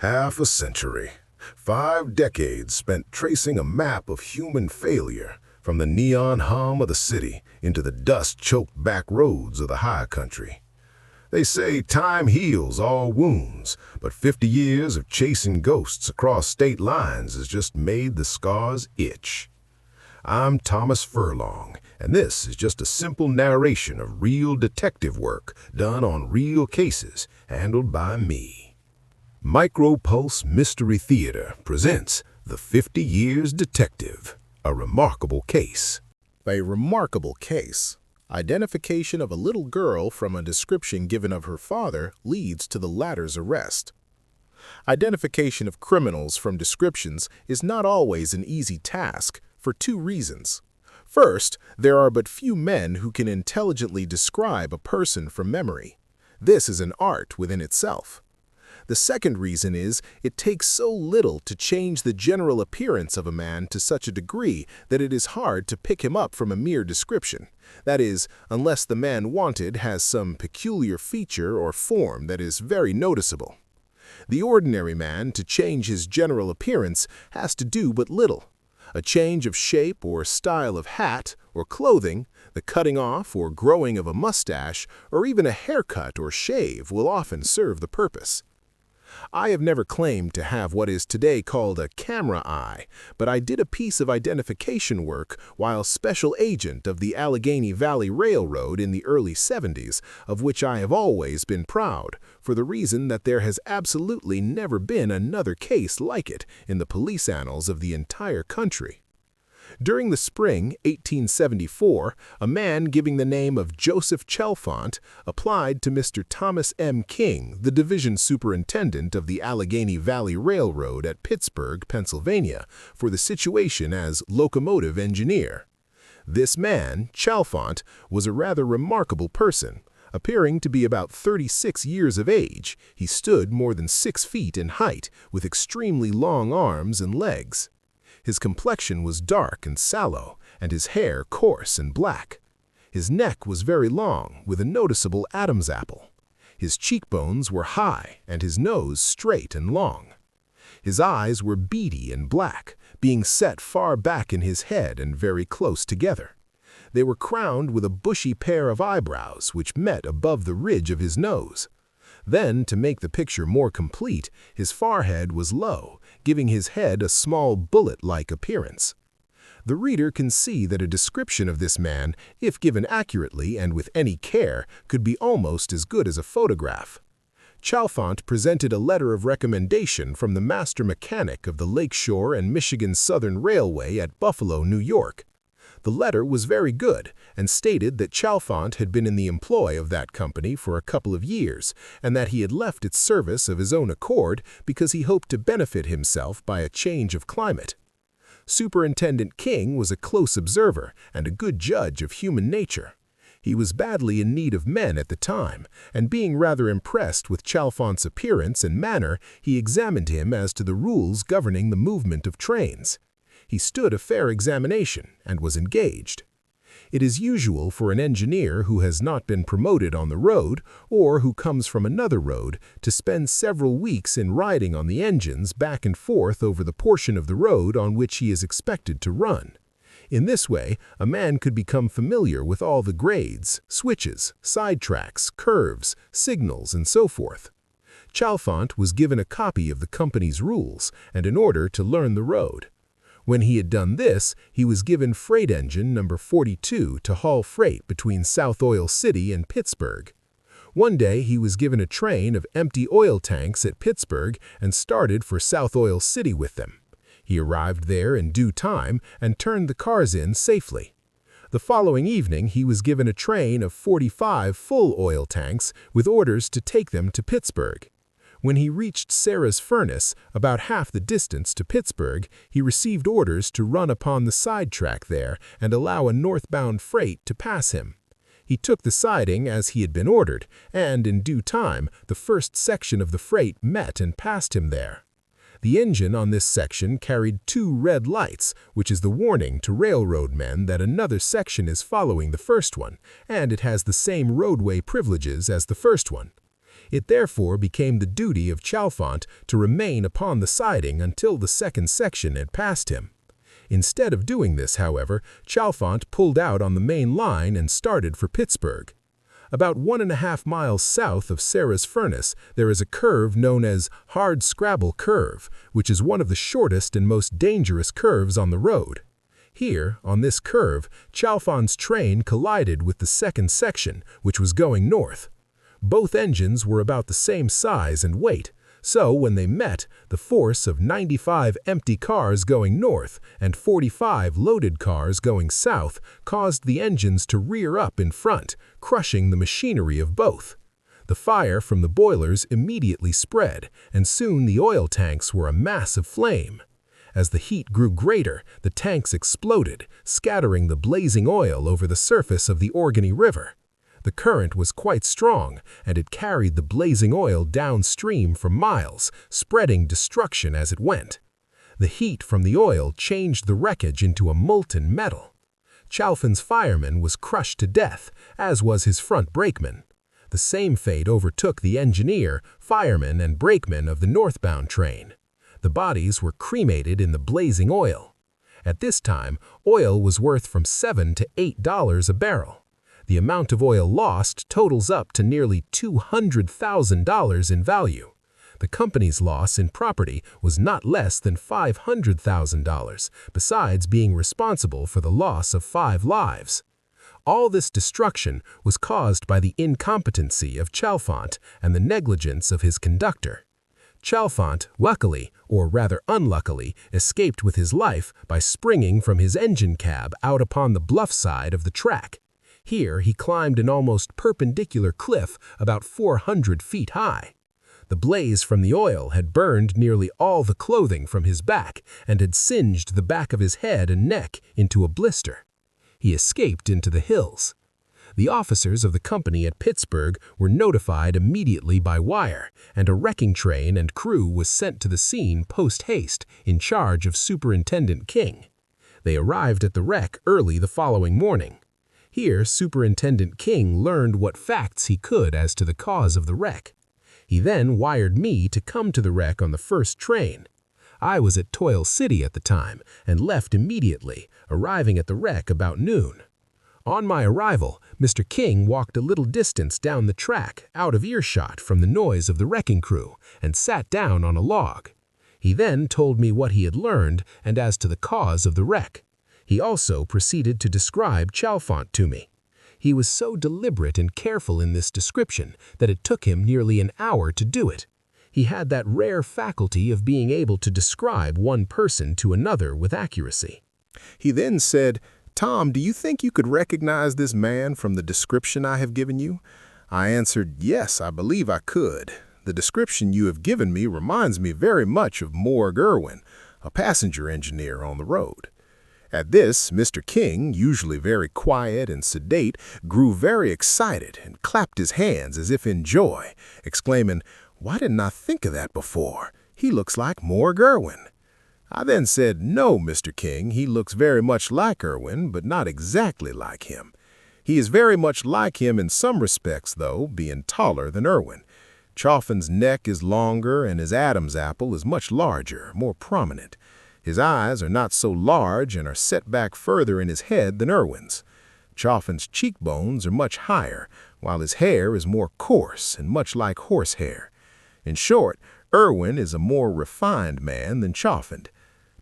Half a century. 5 decades spent tracing a map of human failure from the neon hum of the city into the dust-choked back roads of the high country. They say time heals all wounds, but 50 years of chasing ghosts across state lines has just made the scars itch. I'm Thomas Furlong, and this is just a simple narration of real detective work done on real cases handled by me. Micropulse Mystery Theater presents The 50 Years Detective, a remarkable case. A remarkable case. Identification of a little girl from a description given of her father leads to the latter's arrest. Identification of criminals from descriptions is not always an easy task for 2 reasons. First, there are but few men who can intelligently describe a person from memory. This is an art within itself. The second reason is it takes so little to change the general appearance of a man to such a degree that it is hard to pick him up from a mere description. That is, unless the man wanted has some peculiar feature or form that is very noticeable. The ordinary man, to change his general appearance, has to do but little. A change of shape or style of hat or clothing, the cutting off or growing of a mustache, or even a haircut or shave will often serve the purpose. I have never claimed to have what is today called a camera eye, but I did a piece of identification work while special agent of the Allegheny Valley Railroad in the early 70s, of which I have always been proud, for the reason that there has absolutely never been another case like it in the police annals of the entire country. During the spring 1874, a man giving the name of Joseph Chalfant applied to Mr. Thomas M. King, the division superintendent of the Allegheny Valley Railroad at Pittsburgh, Pennsylvania, for the situation as locomotive engineer. This man, Chalfant, was a rather remarkable person. Appearing to be about 36 years of age, he stood more than 6 feet in height, with extremely long arms and legs. His complexion was dark and sallow, and his hair coarse and black. His neck was very long, with a noticeable Adam's apple. His cheekbones were high, and his nose straight and long. His eyes were beady and black, being set far back in his head and very close together. They were crowned with a bushy pair of eyebrows which met above the ridge of his nose. Then, to make the picture more complete, his forehead was low, giving his head a small bullet-like appearance. The reader can see that a description of this man, if given accurately and with any care, could be almost as good as a photograph. Chalfant presented a letter of recommendation from the master mechanic of the Lakeshore and Michigan Southern Railway at Buffalo, New York. The letter was very good and stated that Chalfant had been in the employ of that company for a couple of years and that he had left its service of his own accord because he hoped to benefit himself by a change of climate. Superintendent King was a close observer and a good judge of human nature. He was badly in need of men at the time, and being rather impressed with Chalfant's appearance and manner, he examined him as to the rules governing the movement of trains. He stood a fair examination and was engaged. It is usual for an engineer who has not been promoted on the road, or who comes from another road, to spend several weeks in riding on the engines back and forth over the portion of the road on which he is expected to run. In this way, a man could become familiar with all the grades, switches, side tracks, curves, signals, and so forth. Chalfant was given a copy of the company's rules and an order to learn the road. When he had done this, he was given freight engine number 42 to haul freight between South Oil City and Pittsburgh. One day he was given a train of empty oil tanks at Pittsburgh and started for South Oil City with them. He arrived there in due time and turned the cars in safely. The following evening he was given a train of 45 full oil tanks with orders to take them to Pittsburgh. When he reached Sarah's Furnace, about half the distance to Pittsburgh, he received orders to run upon the side track there and allow a northbound freight to pass him. He took the siding as he had been ordered, and in due time, the first section of the freight met and passed him there. The engine on this section carried 2 red lights, which is the warning to railroad men that another section is following the first one, and it has the same roadway privileges as the first one. It therefore became the duty of Chalfont to remain upon the siding until the second section had passed him. Instead of doing this, however, Chalfont pulled out on the main line and started for Pittsburgh. About 1.5 miles south of Sarah's Furnace, there is a curve known as Hard Scrabble Curve, which is one of the shortest and most dangerous curves on the road. Here, on this curve, Chalfont's train collided with the second section, which was going north. Both engines were about the same size and weight, so when they met, the force of 95 empty cars going north and 45 loaded cars going south caused the engines to rear up in front, crushing the machinery of both. The fire from the boilers immediately spread, and soon the oil tanks were a mass of flame. As the heat grew greater, the tanks exploded, scattering the blazing oil over the surface of the Allegheny River. The current was quite strong, and it carried the blazing oil downstream for miles, spreading destruction as it went. The heat from the oil changed the wreckage into a molten metal. Chalfon's fireman was crushed to death, as was his front brakeman. The same fate overtook the engineer, fireman, and brakeman of the northbound train. The bodies were cremated in the blazing oil. At this time, oil was worth from $7 to $8 a barrel. The amount of oil lost totals up to nearly $200,000 in value. The company's loss in property was not less than $500,000, besides being responsible for the loss of 5 lives. All this destruction was caused by the incompetency of Chalfont and the negligence of his conductor. Chalfont, luckily, or rather unluckily, escaped with his life by springing from his engine cab out upon the bluff side of the track. Here he climbed an almost perpendicular cliff about 400 feet high. The blaze from the oil had burned nearly all the clothing from his back and had singed the back of his head and neck into a blister. He escaped into the hills. The officers of the company at Pittsburgh were notified immediately by wire, and a wrecking train and crew was sent to the scene post-haste in charge of Superintendent King. They arrived at the wreck early the following morning. Here, Superintendent King learned what facts he could as to the cause of the wreck. He then wired me to come to the wreck on the first train. I was at Toil City at the time and left immediately, arriving at the wreck about noon. On my arrival, Mr. King walked a little distance down the track, out of earshot from the noise of the wrecking crew, and sat down on a log. He then told me what he had learned and as to the cause of the wreck. He also proceeded to describe Chalfont to me. He was so deliberate and careful in this description that it took him nearly an hour to do it. He had that rare faculty of being able to describe one person to another with accuracy. He then said, "Tom, do you think you could recognize this man from the description I have given you?" I answered, "Yes, I believe I could. The description you have given me reminds me very much of Morg Irwin, a passenger engineer on the road." At this, Mr. King, usually very quiet and sedate, grew very excited and clapped his hands as if in joy, exclaiming, "Why didn't I think of that before? He looks like Morg Irwin." I then said, "No, Mr. King, he looks very much like Irwin, but not exactly like him. He is very much like him in some respects, though, being taller than Irwin. Chalfon's neck is longer and his Adam's apple is much larger, more prominent. His eyes are not so large and are set back further in his head than Irwin's. Chalfon's cheekbones are much higher, while his hair is more coarse and much like horsehair. In short, Irwin is a more refined man than Chalfont."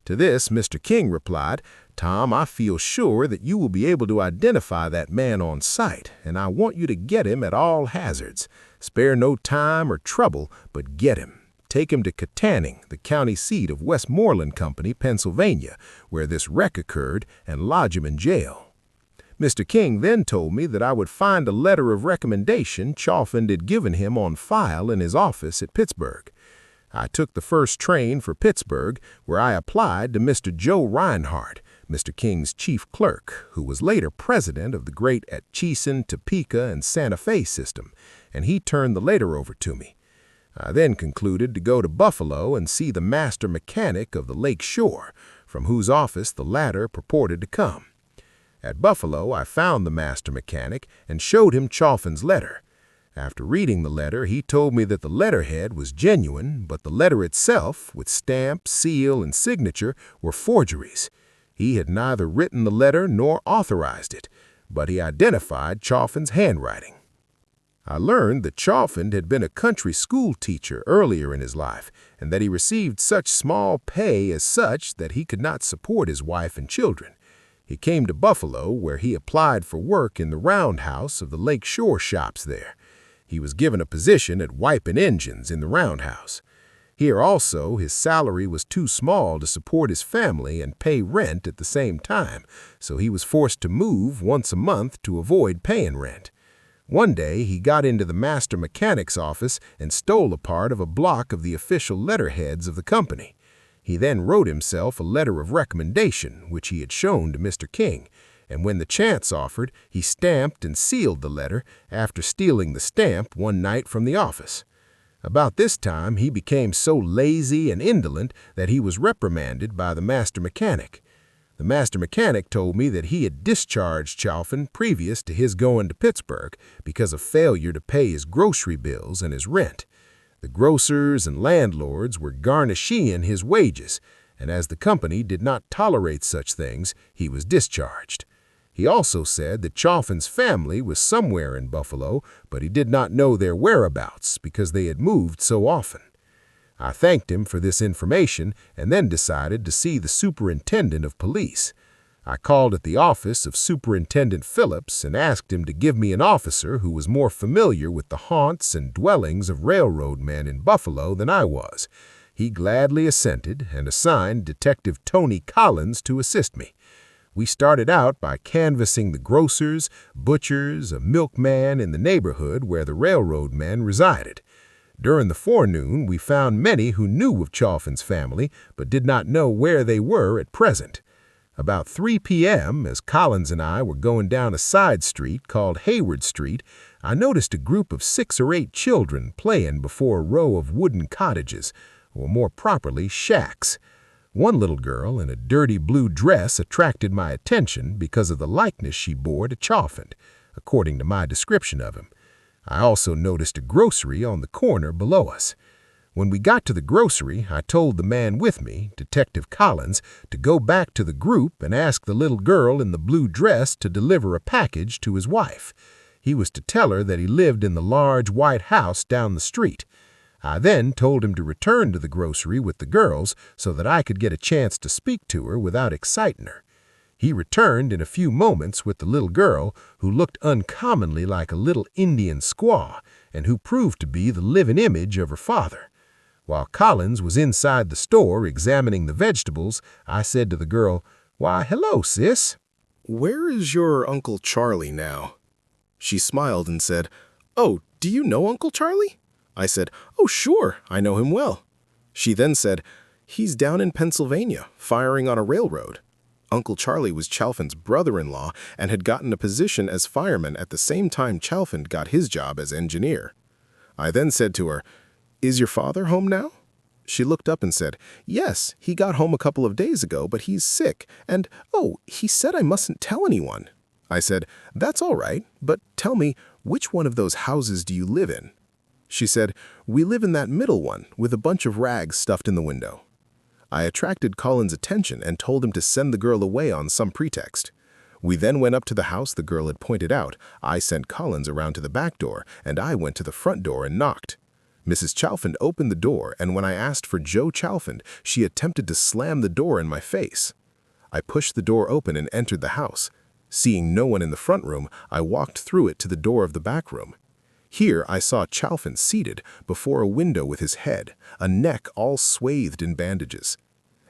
To this, Mr. King replied, "Tom, I feel sure that you will be able to identify that man on sight, and I want you to get him at all hazards. Spare no time or trouble, but get him. Take him to Katanning, the county seat of Westmoreland Company, Pennsylvania, where this wreck occurred, and lodge him in jail." Mr. King then told me that I would find a letter of recommendation Chalfont had given him on file in his office at Pittsburgh. I took the first train for Pittsburgh, where I applied to Mr. Joe Reinhardt, Mr. King's chief clerk, who was later president of the great Atchison, Topeka, and Santa Fe system, and he turned the letter over to me. I then concluded to go to Buffalo and see the master mechanic of the Lake Shore, from whose office the latter purported to come. At Buffalo, I found the master mechanic and showed him Chalfont's letter. After reading the letter, he told me that the letterhead was genuine, but the letter itself, with stamp, seal, and signature, were forgeries. He had neither written the letter nor authorized it, but he identified Chalfant's handwriting. I learned that Chalfant had been a country school teacher earlier in his life, and that he received such small pay as such that he could not support his wife and children. He came to Buffalo, where he applied for work in the roundhouse of the Lake Shore shops there. He was given a position at wiping engines in the roundhouse. Here also, his salary was too small to support his family and pay rent at the same time, so he was forced to move once a month to avoid paying rent. One day, he got into the master mechanic's office and stole a part of a block of the official letterheads of the company. He then wrote himself a letter of recommendation, which he had shown to Mr. King, and when the chance offered, he stamped and sealed the letter after stealing the stamp one night from the office. About this time, he became so lazy and indolent that he was reprimanded by the master mechanic. The master mechanic told me that he had discharged Chalfant previous to his going to Pittsburgh because of failure to pay his grocery bills and his rent. The grocers and landlords were garnishing his wages, and as the company did not tolerate such things, he was discharged. He also said that Chalfant's family was somewhere in Buffalo, but he did not know their whereabouts because they had moved so often. I thanked him for this information and then decided to see the superintendent of police. I called at the office of Superintendent Phillips and asked him to give me an officer who was more familiar with the haunts and dwellings of railroad men in Buffalo than I was. He gladly assented and assigned Detective Tony Collins to assist me. We started out by canvassing the grocers, butchers, a milkman in the neighborhood where the railroad men resided. During the forenoon, we found many who knew of Chalfant's family, but did not know where they were at present. About 3 p.m., as Collins and I were going down a side street called Hayward Street, I noticed a group of 6 or 8 children playing before a row of wooden cottages, or more properly, shacks. One little girl in a dirty blue dress attracted my attention because of the likeness she bore to Chalfant, according to my description of him. I also noticed a grocery on the corner below us. When we got to the grocery, I told the man with me, Detective Collins, to go back to the group and ask the little girl in the blue dress to deliver a package to his wife. He was to tell her that he lived in the large white house down the street. I then told him to return to the grocery with the girls so that I could get a chance to speak to her without exciting her. He returned in a few moments with the little girl, who looked uncommonly like a little Indian squaw and who proved to be the living image of her father. While Collins was inside the store examining the vegetables, I said to the girl, "Why, hello, sis." "Where is your Uncle Charlie now?" She smiled and said, "Oh, do you know Uncle Charlie?" I said, "Oh, sure, I know him well." She then said, "He's down in Pennsylvania, firing on a railroad." Uncle Charlie was Chalfant's brother-in-law and had gotten a position as fireman at the same time Chalfant got his job as engineer. I then said to her, "Is your father home now?" She looked up and said, "Yes, he got home a couple of days ago, but he's sick, and, oh, he said I mustn't tell anyone." I said, "That's all right, but tell me, which one of those houses do you live in?" She said, "We live in that middle one, with a bunch of rags stuffed in the window." I attracted Colin's attention and told him to send the girl away on some pretext. We then went up to the house the girl had pointed out. I sent Collins around to the back door, and I went to the front door and knocked. Mrs. Chalfant opened the door, and when I asked for Joe Chalfant, she attempted to slam the door in my face. I pushed the door open and entered the house. Seeing no one in the front room, I walked through it to the door of the back room. Here I saw Chalfant seated before a window with his head, a neck all swathed in bandages.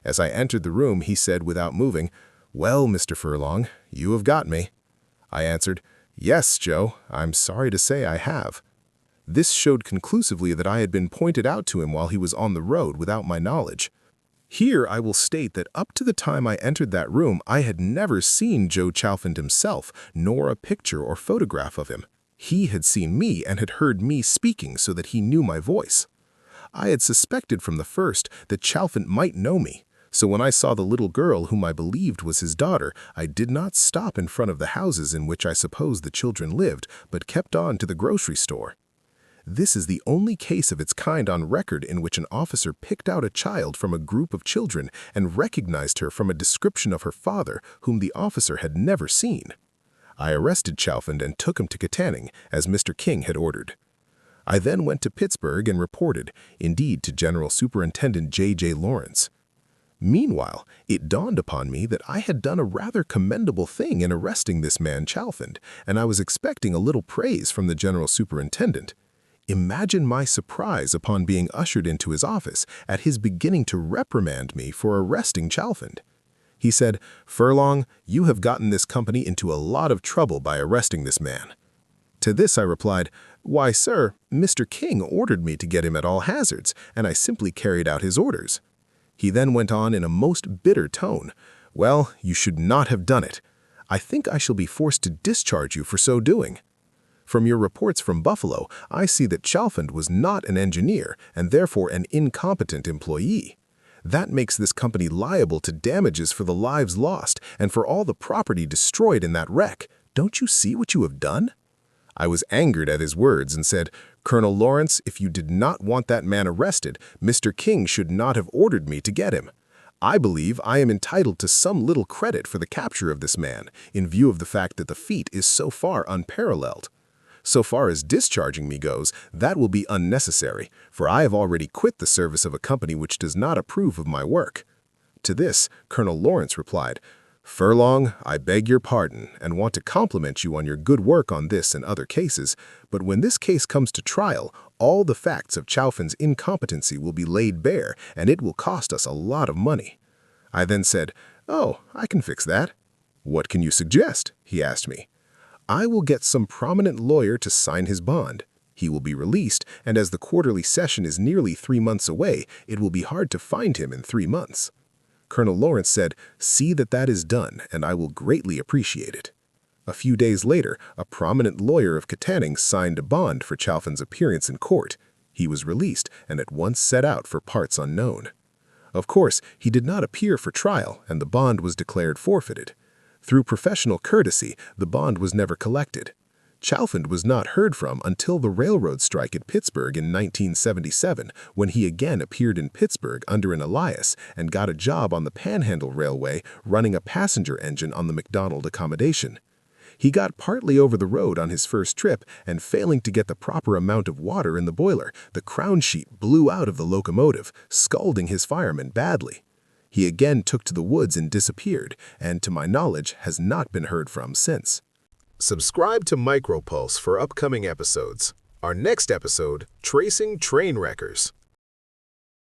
As I entered the room, he said without moving, "Well, Mr. Furlong, you have got me." I answered, "Yes, Joe, I'm sorry to say I have." This showed conclusively that I had been pointed out to him while he was on the road without my knowledge. Here I will state that up to the time I entered that room, I had never seen Joe Chalfant himself, nor a picture or photograph of him. He had seen me and had heard me speaking so that he knew my voice. I had suspected from the first that Chalfant might know me, so when I saw the little girl whom I believed was his daughter, I did not stop in front of the houses in which I supposed the children lived, but kept on to the grocery store. This is the only case of its kind on record in which an officer picked out a child from a group of children and recognized her from a description of her father, whom the officer had never seen. I arrested Chalfant and took him to Katanning, as Mr. King had ordered. I then went to Pittsburgh and reported, indeed to General Superintendent J.J. Lawrence. Meanwhile, it dawned upon me that I had done a rather commendable thing in arresting this man Chalfant, and I was expecting a little praise from the General Superintendent. Imagine my surprise upon being ushered into his office at his beginning to reprimand me for arresting Chalfant. He said, "Furlong, you have gotten this company into a lot of trouble by arresting this man." To this I replied, "Why, sir, Mr. King ordered me to get him at all hazards, and I simply carried out his orders." He then went on in a most bitter tone, "Well, you should not have done it. I think I shall be forced to discharge you for so doing. From your reports from Buffalo, I see that Chalfant was not an engineer and therefore an incompetent employee. That makes this company liable to damages for the lives lost and for all the property destroyed in that wreck. Don't you see what you have done?" I was angered at his words and said, "Colonel Lawrence, if you did not want that man arrested, Mr. King should not have ordered me to get him. I believe I am entitled to some little credit for the capture of this man, in view of the fact that the feat is so far unparalleled. So far as discharging me goes, that will be unnecessary, for I have already quit the service of a company which does not approve of my work." To this, Colonel Lawrence replied, "Furlong, I beg your pardon and want to compliment you on your good work on this and other cases, but when this case comes to trial, all the facts of Chalfant's incompetency will be laid bare, and it will cost us a lot of money." I then said, "Oh, I can fix that." "What can you suggest?" he asked me. "I will get some prominent lawyer to sign his bond. He will be released, and as the quarterly session is nearly 3 months away, it will be hard to find him in 3 months. Colonel Lawrence said, "See that that is done, and I will greatly appreciate it." A few days later, a prominent lawyer of Katanning signed a bond for Chalfant's appearance in court. He was released and at once set out for parts unknown. Of course, he did not appear for trial, and the bond was declared forfeited. Through professional courtesy, the bond was never collected. Chalfant was not heard from until the railroad strike at Pittsburgh in 1977, when he again appeared in Pittsburgh under an alias and got a job on the Panhandle Railway running a passenger engine on the McDonald accommodation. He got partly over the road on his first trip, and failing to get the proper amount of water in the boiler, the crown sheet blew out of the locomotive, scalding his fireman badly. He again took to the woods and disappeared, and to my knowledge has not been heard from since. Subscribe to MicroPulse for upcoming episodes. Our next episode, Tracing Train Wreckers.